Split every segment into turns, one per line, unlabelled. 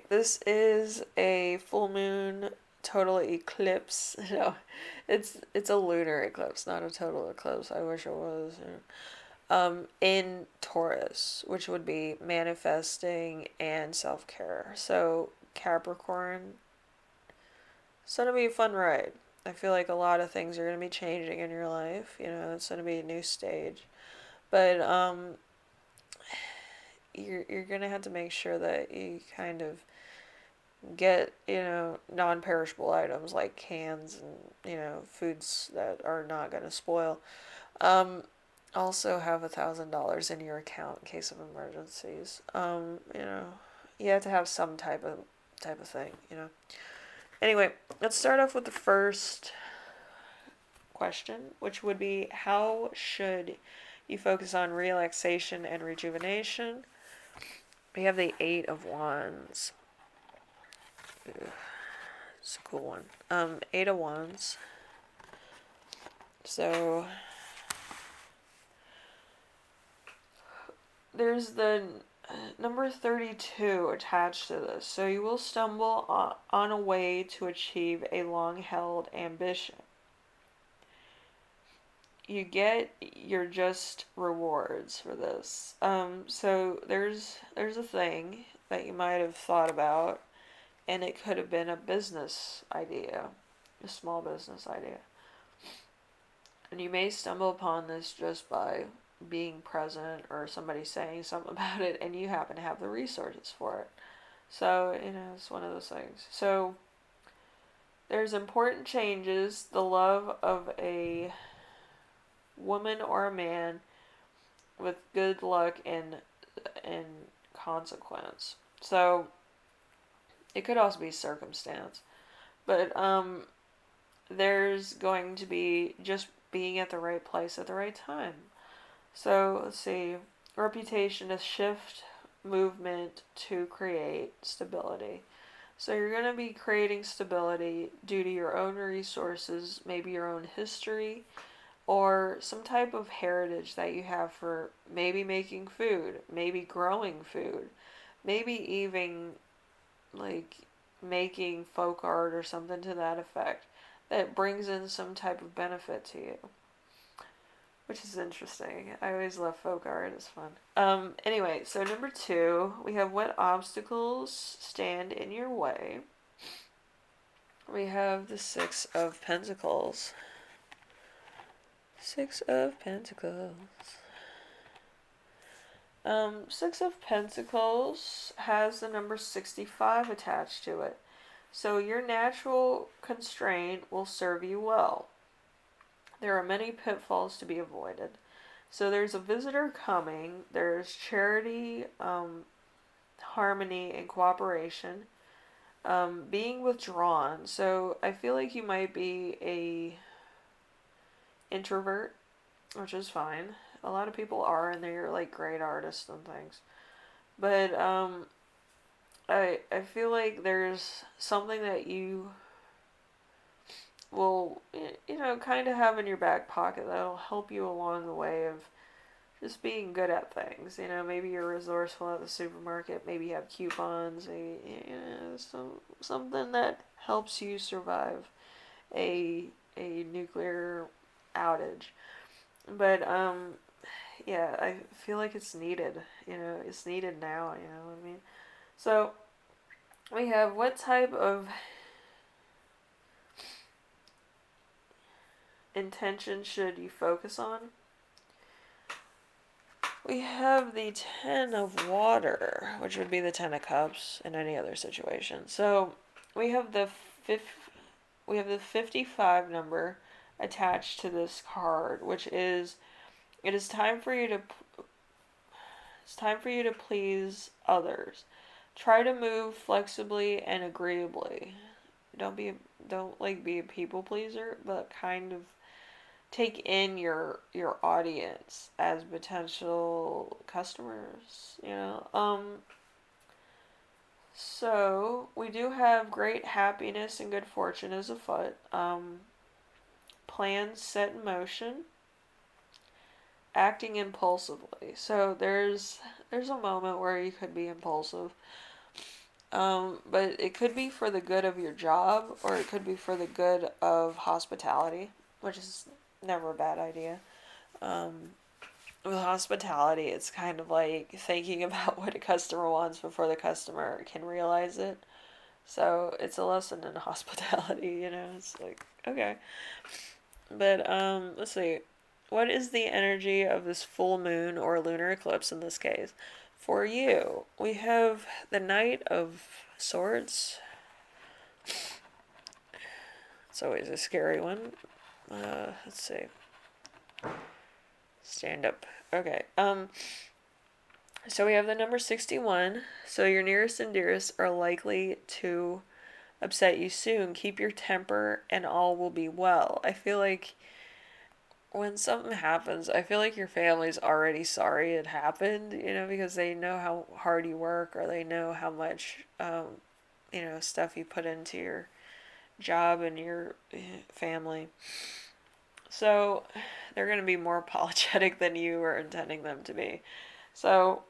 this is a full moon total eclipse. No, it's a lunar eclipse, not a total eclipse. I wish it was. In Taurus, which would be manifesting and self care. So Capricorn, it's gonna be a fun ride. I feel like a lot of things are gonna be changing in your life. You know, it's gonna be a new stage. But you're gonna have to make sure that you kind of get, non-perishable items like cans and, foods that are not gonna spoil. Um, Also have $1,000 in your account in case of emergencies. You have to have some type of thing. Anyway, let's start off with the first question, which would be how should you focus on relaxation and rejuvenation? We have the Eight of Wands. It's a cool one. Eight of Wands. So there's the number 32 attached to this. So you will stumble on a way to achieve a long held ambition. You get your just rewards for this. So there's a thing that you might have thought about, and it could have been a business idea, a small business idea. And you may stumble upon this just by being present or somebody saying something about it, and you happen to have the resources for it. So, it's one of those things. So, there's important changes. The love of a woman or a man with good luck and consequence. So, it could also be circumstance. But, there's going to be just being at the right place at the right time. So let's see. Reputation is shift movement to create stability. So you're going to be creating stability due to your own resources, maybe your own history, or some type of heritage that you have for maybe making food, maybe growing food, maybe even like making folk art or something to that effect that brings in some type of benefit to you, which is interesting. I always love folk art, it's fun. Anyway, so number 2, we have what obstacles stand in your way. We have the Six of Pentacles. Six of Pentacles. Six of Pentacles has the number 65 attached to it. So your natural constraint will serve you well. There are many pitfalls to be avoided. So there's a visitor coming. There's charity, harmony, and cooperation. Being withdrawn. So I feel like you might be a introvert, which is fine. A lot of people are, and they're like great artists and things. But I feel like there's something that you will, kind of have in your back pocket that'll help you along the way of just being good at things. Maybe you're resourceful at the supermarket. Maybe you have coupons. Something that helps you survive a nuclear outage. But yeah, I feel like it's needed. It's needed now. You know what I mean? So we have what type of intention should you focus on? We have the Ten of Water, which would be the Ten of Cups in any other situation. So we have the 55 number attached to this card, which is it's time for you to please others. Try to move flexibly and agreeably. Don't be a people pleaser, but kind of take in your audience as potential customers, So we do have great happiness and good fortune is afoot. Plans set in motion. Acting impulsively. So there's a moment where you could be impulsive. But it could be for the good of your job, or it could be for the good of hospitality, which is never a bad idea. Um, with hospitality, it's kind of like thinking about what a customer wants before the customer can realize it. So it's a lesson in hospitality, you know. It's like, okay. But let's see. What is the energy of this full moon or lunar eclipse in this case? For you, we have the Knight of Swords. It's always a scary one. Let's see. Stand up. Okay. So we have the number 61. So your nearest and dearest are likely to upset you soon. Keep your temper and all will be well. I feel like when something happens, I feel like your family's already sorry it happened, you know, because they know how hard you work, or they know how much, stuff you put into your job and your family. So they're going to be more apologetic than you were intending them to be. So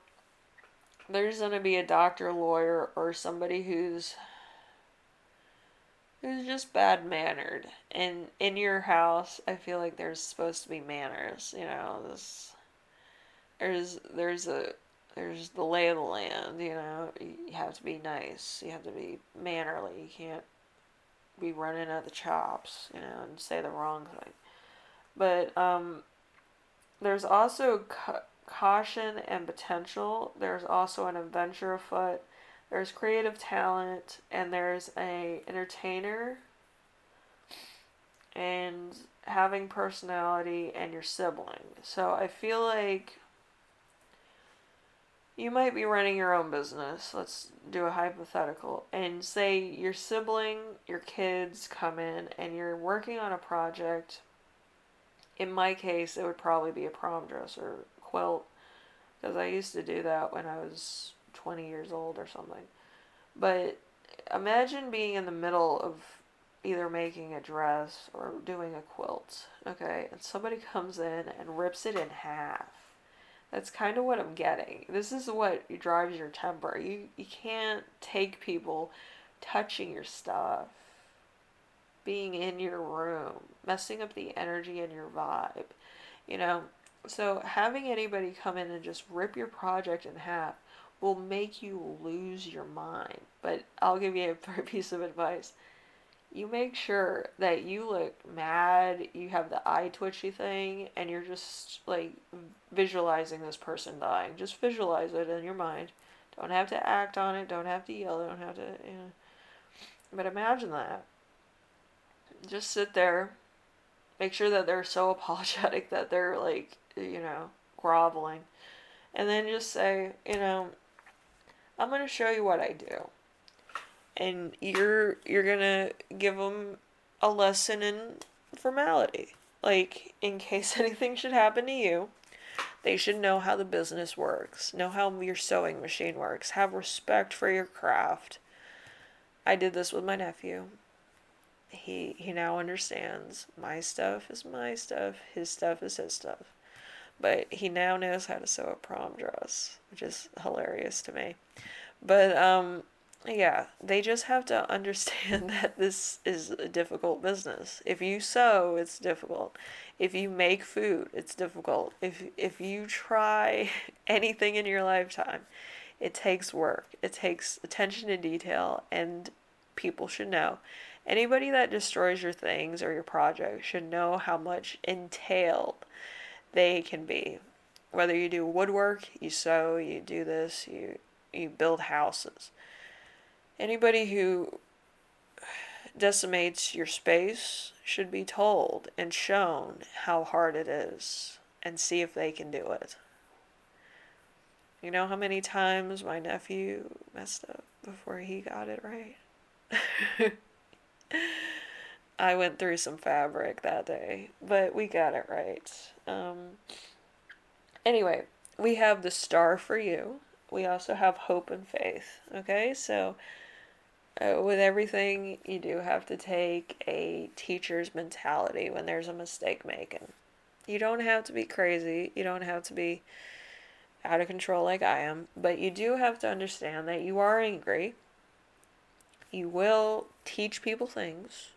there's going to be a doctor, lawyer, or somebody who's just bad mannered. And in your house, I feel like there's supposed to be manners. You know, there's the lay of the land. You know, you have to be nice. You have to be mannerly. You can't be running at the chops. You know, and say the wrong thing. But there's also caution and potential. There's also an adventure afoot. There's creative talent, and there's a entertainer, and having personality, and your sibling. So I feel like you might be running your own business. Let's do a hypothetical. And say your sibling, your kids come in, and you're working on a project. In my case, it would probably be a prom dress or quilt, because I used to do that when I was 20 years old or something. But imagine being in the middle of either making a dress or doing a quilt, okay, and somebody comes in and rips it in half. That's kind of what I'm getting. This is what drives your temper. You can't take people touching your stuff, being in your room, messing up the energy and your vibe, you know? So having anybody come in and just rip your project in half will make you lose your mind. But I'll give you a piece of advice. You make sure that you look mad, you have the eye twitchy thing, and you're just like visualizing this person dying. Just visualize it in your mind. Don't have to act on it, don't have to yell, don't have to, you know. But imagine that. Just sit there, make sure that they're so apologetic that they're like, groveling. And then just say, I'm going to show you what I do. And you're going to give them a lesson in formality. Like, in case anything should happen to you, they should know how the business works, know how your sewing machine works, have respect for your craft. I did this with my nephew. He now understands my stuff is my stuff, his stuff is his stuff. But he now knows how to sew a prom dress, which is hilarious to me. But yeah, they just have to understand that this is a difficult business. If you sew, it's difficult. If you make food, it's difficult. If you try anything in your lifetime, it takes work. It takes attention to detail, and people should know. Anybody that destroys your things or your project should know how much entailed they can be. Whether you do woodwork, you sew, you do this, you build houses. Anybody who decimates your space should be told and shown how hard it is and see if they can do it. You know how many times my nephew messed up before he got it right? I went through some fabric that day, but we got it right. Anyway, we have the star for you. We also have hope and faith. Okay, so with everything, you do have to take a teacher's mentality when there's a mistake making. You don't have to be crazy. You don't have to be out of control like I am, but you do have to understand that you are angry. You will teach people things.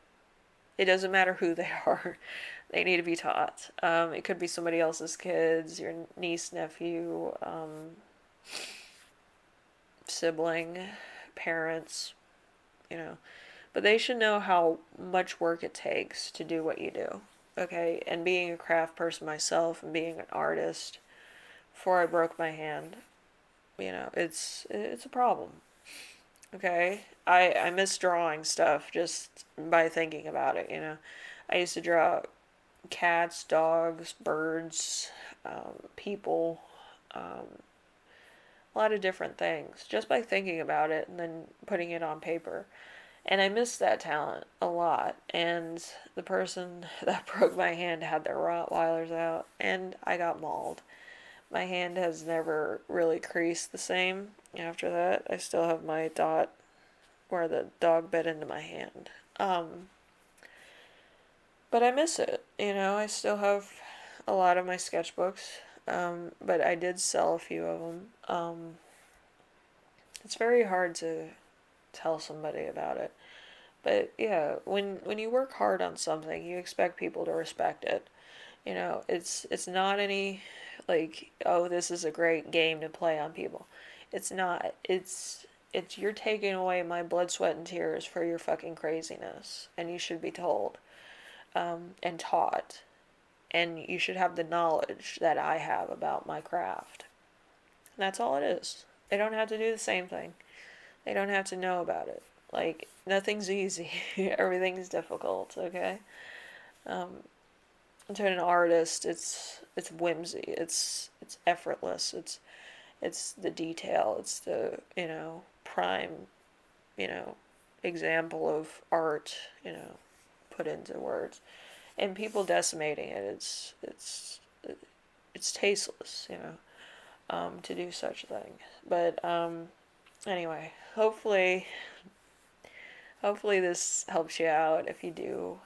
It doesn't matter who they are. They need to be taught. It could be somebody else's kids, your niece, nephew, sibling, parents, you know. But they should know how much work it takes to do what you do. Okay? And being a craft person myself and being an artist, before I broke my hand, it's a problem. Okay? I miss drawing stuff just by thinking about it. I used to draw cats, dogs, birds, people, um, a lot of different things just by thinking about it and then putting it on paper. And I miss that talent a lot. And the person that broke my hand had their Rottweilers out, and I got mauled. My hand has never really creased the same after that. I still have my dot where the dog bit into my hand. But I miss it. I still have a lot of my sketchbooks, but I did sell a few of them. It's very hard to tell somebody about it. But yeah, when you work hard on something, you expect people to respect it. It's not any like, oh, this is a great game to play on people. It's not. It's you're taking away my blood, sweat, and tears for your fucking craziness, and you should be told, and taught, and you should have the knowledge that I have about my craft. And that's all it is. They don't have to do the same thing. They don't have to know about it. Like, nothing's easy. Everything's difficult, okay? Um, to an artist, it's whimsy. It's effortless. It's the detail. It's the, prime, you know, example of art, put into words. And people decimating it, it's tasteless, to do such a thing. But anyway, hopefully this helps you out if you do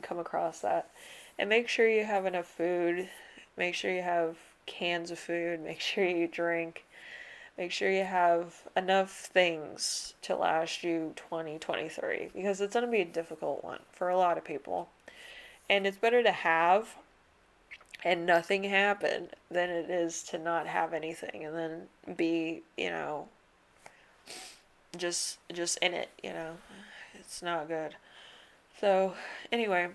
come across that. And make sure you have enough food. Make sure you have cans of food. Make sure you drink. Make sure you have enough things to last you 2023 because it's going to be a difficult one for a lot of people. And it's better to have and nothing happen than it is to not have anything and then be, just in it. It's not good. So, anyway,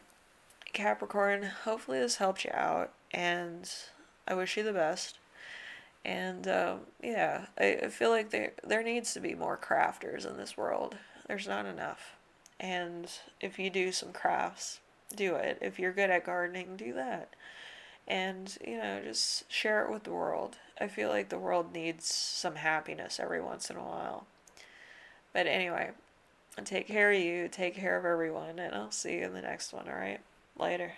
Capricorn, hopefully this helped you out and I wish you the best. And yeah, I feel like there needs to be more crafters in this world. There's not enough. And if you do some crafts, do it. If you're good at gardening, do that. And, just share it with the world. I feel like the world needs some happiness every once in a while. But anyway, take care of you, take care of everyone, and I'll see you in the next one, alright? Later.